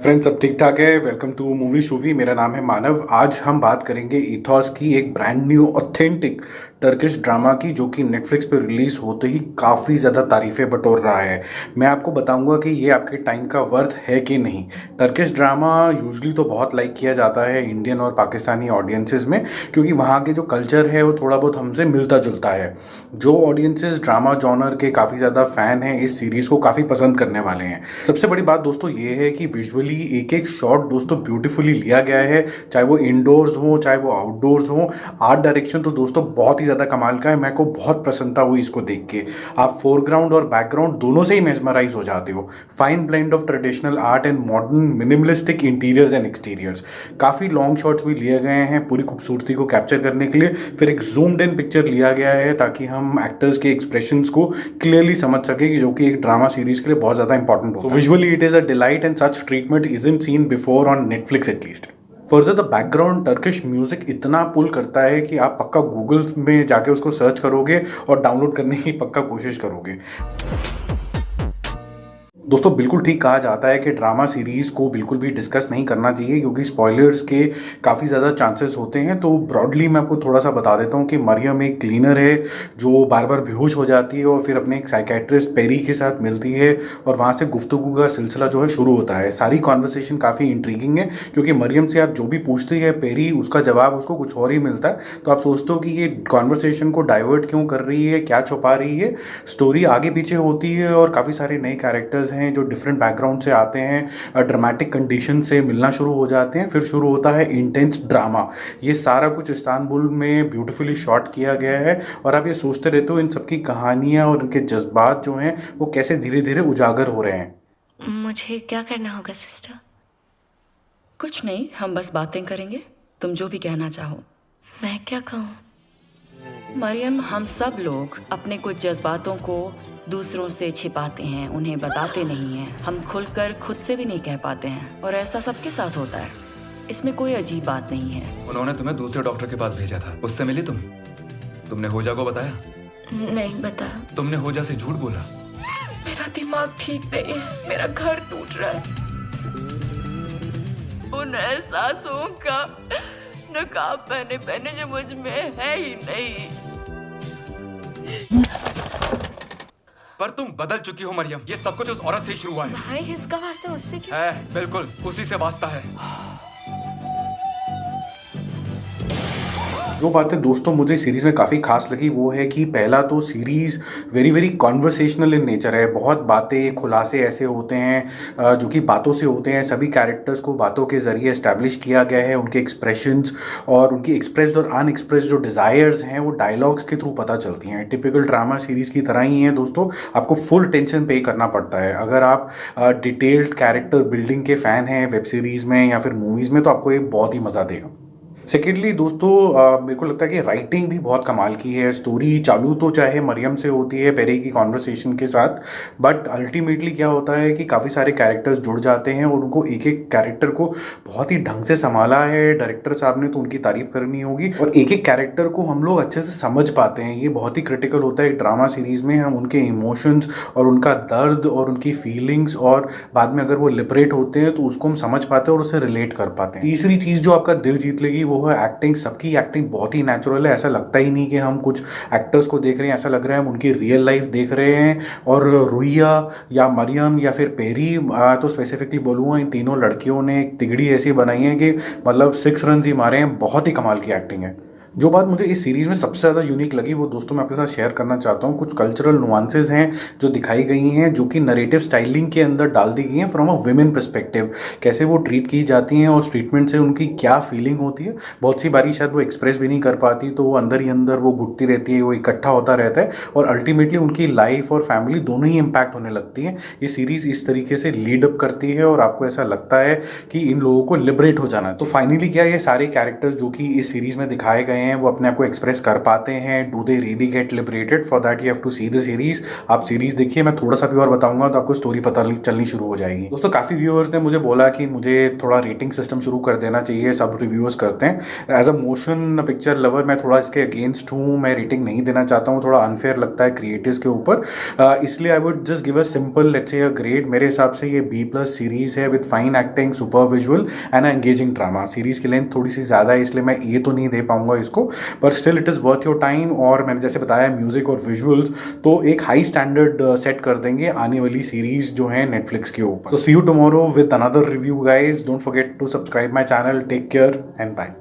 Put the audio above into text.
Friends सब ठीक ठाक है। Welcome to movie shoovie. मेरा नाम है मानव। आज हम बात करेंगे इथॉस की एक brand new authentic Turkish drama की, जो कि नेटफ्लिक्स पे रिलीज होते ही काफ़ी ज़्यादा तारीफें बटोर रहा है। मैं आपको बताऊंगा कि ये आपके टाइम का वर्थ है कि नहीं। टर्किश ड्रामा यूजली तो बहुत लाइक किया जाता है इंडियन और पाकिस्तानी ऑडियंसेस में, क्योंकि वहाँ के जो कल्चर है वो थोड़ा बहुत हमसे मिलता जुलता है। जो ऑडियंसेस ड्रामा जॉनर के काफ़ी ज़्यादा फैन हैं इस सीरीज़ को काफ़ी पसंद करने वाले हैं। सबसे बड़ी बात दोस्तों ये है कि विजुअली एक एक शॉट दोस्तों ब्यूटीफुली लिया गया है, चाहे वो इंडोर्स हो चाहे वो आउटडोर्स हो। आर्ट डायरेक्शन तो दोस्तों बहुत ही ज़्यादा कमाल का है। मेरे को बहुत प्रसन्नता हुई इसको देख के। आप फोरग्राउंड और बैकग्राउंड दोनों से ही मेस्मराइज हो जाते हो। Fine blend of traditional art and modern minimalistic interiors and exteriors. काफ़ी लॉन्ग शॉट्स भी लिए गए हैं पूरी खूबसूरती को कैप्चर करने के लिए। फिर एक जूम्ड इन पिक्चर लिया गया है ताकि हम एक्टर्स के एक्सप्रेशंस को क्लियरली समझ सके, जो कि एक ड्रामा सीरीज के लिए बहुत ज़्यादा इंपॉर्टेंट होता है। Visually it is a delight and such treatment isn't seen before on Netflix at least. Further the background Turkish music इतना पुल करता है कि आप पक्का गूगल में जाके उसको सर्च करोगे और डाउनलोड करने की पक्का कोशिश करोगे। दोस्तों बिल्कुल ठीक कहा जाता है कि ड्रामा सीरीज़ को बिल्कुल भी डिस्कस नहीं करना चाहिए, क्योंकि स्पॉयलर्स के काफ़ी ज़्यादा चांसेस होते हैं। तो ब्रॉडली मैं आपको थोड़ा सा बता देता हूँ कि मरियम एक क्लीनर है जो बार बार बेहोश हो जाती है और फिर अपने एक साइकेट्रिस्ट पेरी के साथ मिलती है और वहाँ से गुफ्तगू का सिलसिला जो है शुरू होता है। सारी कॉन्वर्सेशन काफ़ी इंट्रीगिंग है, क्योंकि मरियम से आप जो भी पूछती है पेरी, उसका जवाब उसको कुछ और ही मिलता है। तो आप सोचते हो कि ये कॉन्वर्सेशन को डाइवर्ट क्यों कर रही है, क्या छुपा रही है। स्टोरी आगे पीछे होती है और काफ़ी सारे नए कैरेक्टर्स हैं जो डिफरेंट बैकग्राउंड से आते हैं, ड्रामेटिक कंडीशन से मिलना शुरू हो जाते हैं। फिर शुरू होता है इंटेंस ड्रामा। ये सारा कुछ इस्तांबुल में ब्यूटीफुली शॉट किया गया है और आप ये सोचते रहते हो इन सबकी कहानियाँ और इनके जज्बात जो हैं वो कैसे धीरे धीरे उजागर हो रहे हैं। मुझे क्या करना होगा सिस्टर? कुछ नहीं, हम बस बातें करेंगे। तुम जो भी कहना चाहो। मैं क्या कहूँ? मरियम, हम सब लोग अपने कुछ जज्बातों को दूसरों से छिपाते हैं, उन्हें बताते नहीं हैं। हम खुलकर खुद से भी नहीं कह पाते हैं और ऐसा सबके साथ होता है। इसमें कोई अजीब बात नहीं है। उन्होंने तुम्हें दूसरे डॉक्टर के पास भेजा था, उससे मिली तुमने होजा को बताया? नहीं बता। तुमने होजा से झूठ बोला? मेरा दिमाग ठीक नहीं है, मेरा घर टूट रहा है। उन एहसासों का नकाब पहने पहने जो मुझ में है ही नहीं। पर तुम बदल चुकी हो मरियम। ये सब कुछ उस औरत से ही शुरू हुआ है। भाई इसका वास्ता उससे क्यों? है, बिल्कुल उसी से वास्ता है। जो बातें दोस्तों मुझे सीरीज़ में काफ़ी खास लगी वो है कि पहला तो series very very conversational in nature है। बहुत बातें खुलासे ऐसे होते हैं जो कि बातों से होते हैं। सभी कैरेक्टर्स को बातों के ज़रिए एस्टैब्लिश किया गया है। उनके एक्सप्रेशंस और उनकी एक्सप्रेस्ड और अनएक्सप्रेस्ड जो डिज़ायर्स हैं वो डायलॉग्स के थ्रू पता चलती हैं। टिपिकल ड्रामा सीरीज़ की तरह ही है दोस्तों। आपको फुल टेंशन पे करना पड़ता है। अगर आप डिटेल्ड कैरेक्टर बिल्डिंग के फ़ैन हैं वेब सीरीज़ में या फिर मूवीज़ में, तो आपको ये बहुत ही मज़ा देगा। सेकेंडली दोस्तों मेरे को लगता है कि राइटिंग भी बहुत कमाल की है। स्टोरी चालू तो चाहे मरियम से होती है पेरी की कॉन्वर्सेशन के साथ, बट अल्टीमेटली क्या होता है कि काफ़ी सारे कैरेक्टर्स जुड़ जाते हैं और उनको एक एक कैरेक्टर को बहुत ही ढंग से संभाला है डायरेक्टर साहब ने, तो उनकी तारीफ करनी होगी। और एक एक कैरेक्टर को हम लोग अच्छे से समझ पाते हैं। ये बहुत ही क्रिटिकल होता है एक ड्रामा सीरीज में। हम उनके इमोशंस और उनका दर्द और उनकी फीलिंग्स और बाद में अगर वो लिबरेट होते हैं तो उसको हम समझ पाते हैं और उससे रिलेट कर पाते हैं। तीसरी चीज़ जो आपका दिल जीत लेगी वो है एक्टिंग। सबकी एक्टिंग बहुत ही नेचुरल है। ऐसा लगता ही नहीं कि हम कुछ एक्टर्स को देख रहे हैं, ऐसा लग रहा है हम उनकी रियल लाइफ देख रहे हैं। और रुइया या मरियम या फिर पेरी, तो स्पेसिफिकली बोलूँगा इन तीनों लड़कियों ने एक तिगड़ी ऐसी बनाई है कि मतलब 6 रन ही मारे हैं। बहुत ही कमाल की एक्टिंग है। जो बात मुझे इस सीरीज़ में सबसे ज़्यादा यूनिक लगी वो दोस्तों मैं आपके साथ शेयर करना चाहता हूँ। कुछ कल्चरल नुआंसेस हैं जो दिखाई गई हैं, जो कि नरेटिव स्टाइलिंग के अंदर डाल दी गई हैं फ्रॉम अ वुमेन पर्सपेक्टिव। कैसे वो ट्रीट की जाती हैं और उस ट्रीटमेंट से उनकी क्या फीलिंग होती है। बहुत सी बारी शायद वो एक्सप्रेस भी नहीं कर पाती, तो वो अंदर ही अंदर वो घुटती रहती है, वो इकट्ठा होता रहता है और अल्टीमेटली उनकी लाइफ और फैमिली दोनों ही इम्पैक्ट होने लगती हैं। ये सीरीज़ इस तरीके से लीड अप करती है और आपको ऐसा लगता है कि इन लोगों को लिबरेट हो जाना। तो फाइनली क्या ये सारे कैरेक्टर्स जो कि इस सीरीज़ में दिखाए गए हैं वो अपने आप को एक्सप्रेस कर पाते हैं, do they really get liberated, for that you have to see the series. आप सीरीज देखिए, मैं थोड़ा सा भी और बताऊंगा तो आपको स्टोरी पता चलनी शुरू हो जाएगी। दोस्तों काफ़ी व्यूअर्स ने मुझे बोला कि मुझे थोड़ा रेटिंग सिस्टम शुरू कर देना चाहिए, सब रिव्यूअर्स करते हैं। As a motion picture lover मैं थोड़ा इसके अगेंस्ट हूँ, मैं रेटिंग नहीं देना चाहता हूँ, थोड़ा अनफेयर लगता है क्रिएटिव्स के ऊपर, इसलिए I would just give a simple let's say a grade. मेरे हिसाब से ये B+ सीरीज है with fine acting, super visual and engaging drama. Series की लेंथ थोड़ी सी ज़्यादा है इसलिए मैं ये तो नहीं दे पाऊंगा इसको, पर still it is worth your time. और मैंने जैसे बताया म्यूजिक और विजुअल्स तो एक हाई स्टैंडर्ड सेट कर देंगे आने वाली सीरीज जो है नेटफ्लिक्स के ऊपर। So see you tomorrow with another review guys, don't forget to subscribe my channel, take care and bye.